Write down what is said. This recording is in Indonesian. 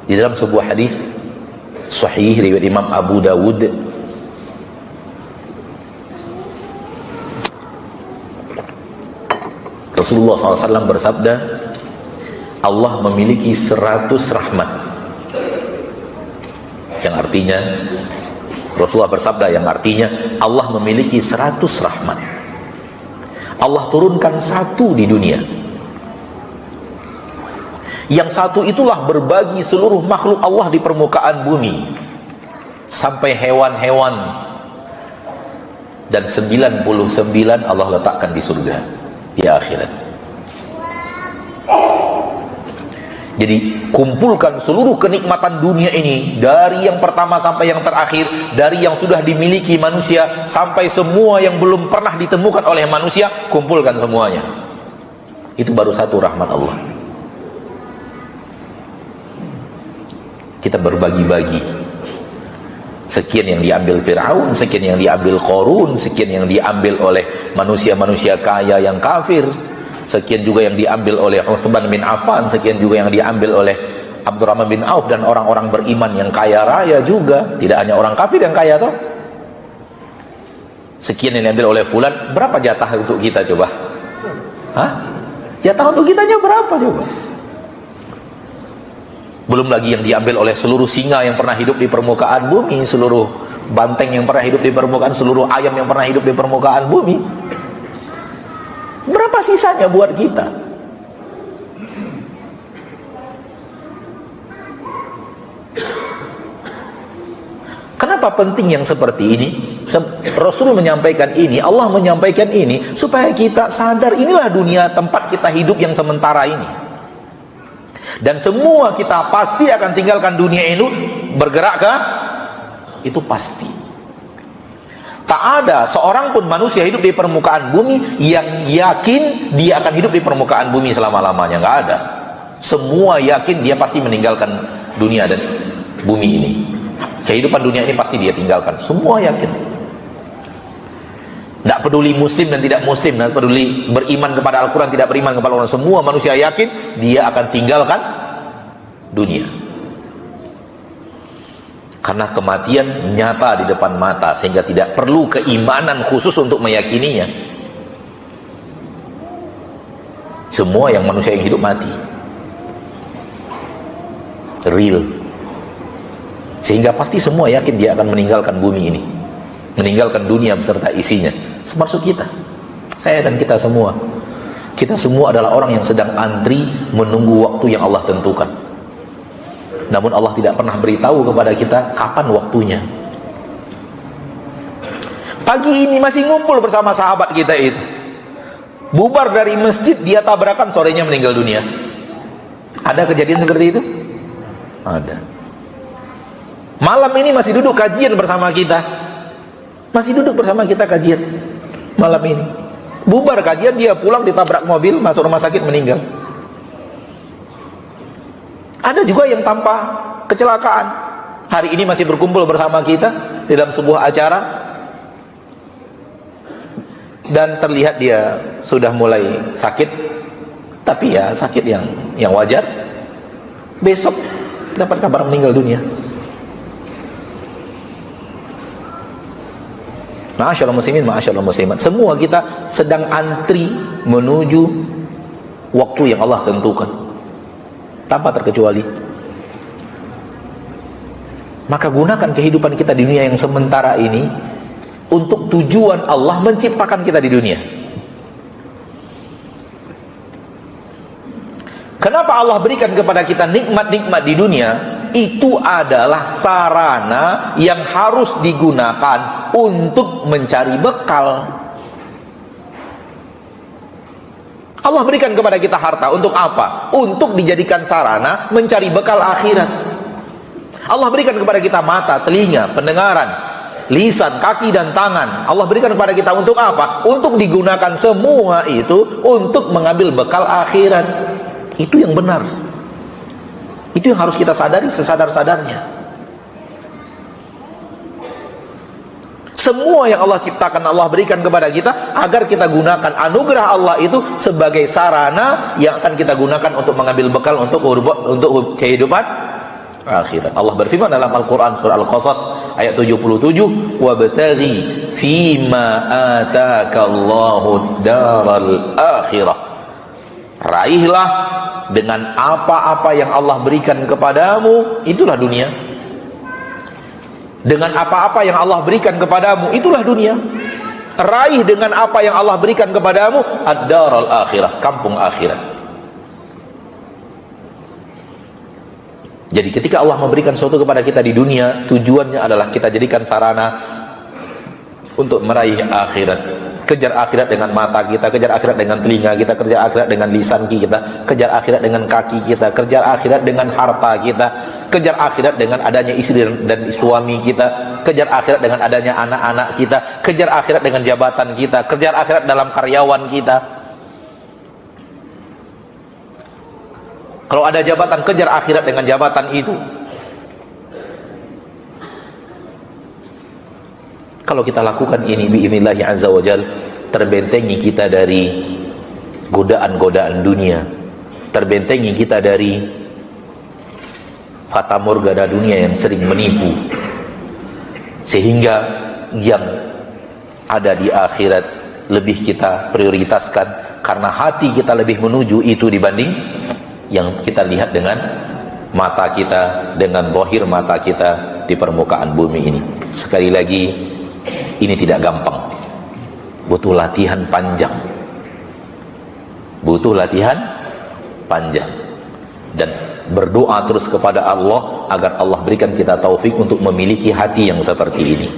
Di dalam sebuah hadis sahih riwayat Imam Abu Dawud, Rasulullah SAW bersabda, Allah memiliki 100 rahmat. Yang artinya, Rasulullah bersabda yang artinya Allah memiliki 100 rahmat. Allah turunkan satu di dunia. Yang satu itulah berbagi seluruh makhluk Allah di permukaan bumi, sampai hewan-hewan, dan 99 Allah letakkan di surga, di akhirat. Jadi kumpulkan seluruh kenikmatan dunia ini, dari yang pertama sampai yang terakhir, dari yang sudah dimiliki manusia sampai semua yang belum pernah ditemukan oleh manusia, kumpulkan semuanya. Itu baru satu rahmat Allah. Kita berbagi-bagi. Sekian yang diambil Fir'aun, sekian yang diambil Qarun, sekian yang diambil oleh manusia-manusia kaya yang kafir, sekian juga yang diambil oleh Utsman bin Affan, sekian juga yang diambil oleh Abdurrahman bin Auf dan orang-orang beriman yang kaya raya juga. Tidak hanya orang kafir yang kaya toh. Sekian yang diambil oleh fulan. Berapa jatah untuk kita coba? Hah? Jatah untuk kitanya berapa coba? Belum lagi yang diambil oleh seluruh singa yang pernah hidup di permukaan bumi, seluruh banteng yang pernah hidup di permukaan, seluruh ayam yang pernah hidup di permukaan bumi. Berapa sisanya buat kita? Kenapa penting yang seperti ini? Rasul menyampaikan ini, Allah menyampaikan ini, supaya kita sadar inilah dunia tempat kita hidup yang sementara ini. Dan semua kita pasti akan tinggalkan dunia ini, bergerak ke itu pasti. Tak ada seorang pun manusia hidup di permukaan bumi yang yakin dia akan hidup di permukaan bumi selama-lamanya. Nggak ada. Semua yakin dia pasti meninggalkan dunia dan bumi ini. Kehidupan dunia ini pasti dia tinggalkan. Semua yakin. Tidak peduli muslim dan tidak muslim, tidak peduli beriman kepada Al-Quran, tidak beriman kepada Al-Quran, semua manusia yakin dia akan tinggalkan dunia. Karena kematian nyata di depan mata, sehingga tidak perlu keimanan khusus untuk meyakininya. Semua yang manusia yang hidup mati, real. Sehingga pasti semua yakin dia akan meninggalkan bumi ini, meninggalkan dunia beserta isinya. Termasuk kita, saya dan kita semua. Kita semua adalah orang yang sedang antri menunggu waktu yang Allah tentukan. Namun Allah tidak pernah beritahu kepada kita kapan waktunya. Pagi ini masih ngumpul bersama sahabat kita itu, bubar dari masjid, dia tabrakan, sorenya meninggal dunia. Ada kejadian seperti itu? Ada. Malam ini masih duduk kajian bersama kita, masih duduk bersama kita kajian malam ini. Bubar kajian, dia pulang ditabrak mobil, masuk rumah sakit, meninggal. Ada juga yang tanpa kecelakaan, hari ini masih berkumpul bersama kita dalam sebuah acara, dan terlihat dia sudah mulai sakit, tapi ya sakit yang wajar. Besok dapat kabar meninggal dunia. Ma'asyarul muslimin, ma'asyarul muslimat, semua kita sedang antri menuju waktu yang Allah tentukan, tanpa terkecuali. Maka gunakan kehidupan kita di dunia yang sementara ini untuk tujuan Allah menciptakan kita di dunia. Kenapa Allah berikan kepada kita nikmat-nikmat di dunia? Itu adalah sarana yang harus digunakan untuk mencari bekal. Allah berikan kepada kita harta untuk apa? Untuk dijadikan sarana mencari bekal akhirat. Allah berikan kepada kita mata, telinga, pendengaran, lisan, kaki dan tangan. Allah berikan kepada kita untuk apa? Untuk digunakan semua itu untuk mengambil bekal akhirat. Itu yang benar. Itu yang harus kita sadari sesadar-sadarnya. Semua yang Allah ciptakan, Allah berikan kepada kita agar kita gunakan anugerah Allah itu sebagai sarana yang akan kita gunakan untuk mengambil bekal untuk kehidupan akhirat. Allah berfirman dalam Al-Quran surah Al-Qasas ayat 77, wabtaghi fima atakallahu daral akhirah. Raihlah dengan apa-apa yang Allah berikan kepadamu, itulah dunia. Dengan apa-apa yang Allah berikan kepadamu, itulah dunia. Raih dengan apa yang Allah berikan kepadamu, ad-daral akhirah, kampung akhirat. Jadi ketika Allah memberikan sesuatu kepada kita di dunia, tujuannya adalah kita jadikan sarana untuk meraih akhirat. Kejar akhirat dengan mata kita, kejar akhirat dengan telinga kita, kejar akhirat dengan lisan kita, kejar akhirat dengan kaki kita, kejar akhirat dengan harta kita, kejar akhirat dengan adanya istri dan suami kita, kejar akhirat dengan adanya anak-anak kita, kejar akhirat dengan jabatan kita, kejar akhirat dalam karyawan kita. Kalau ada jabatan, kejar akhirat dengan jabatan itu. Kalau kita lakukan ini bi'idznillah azza wa jal, terbentengi kita dari godaan-godaan dunia, terbentengi kita dari fata morgana dunia yang sering menipu, sehingga yang ada di akhirat lebih kita prioritaskan, karena hati kita lebih menuju itu dibanding yang kita lihat dengan mata kita, dengan zahir mata kita di permukaan bumi ini. Sekali lagi, ini tidak gampang, butuh latihan panjang, butuh latihan panjang, dan berdoa terus kepada Allah agar Allah berikan kita taufik untuk memiliki hati yang seperti ini.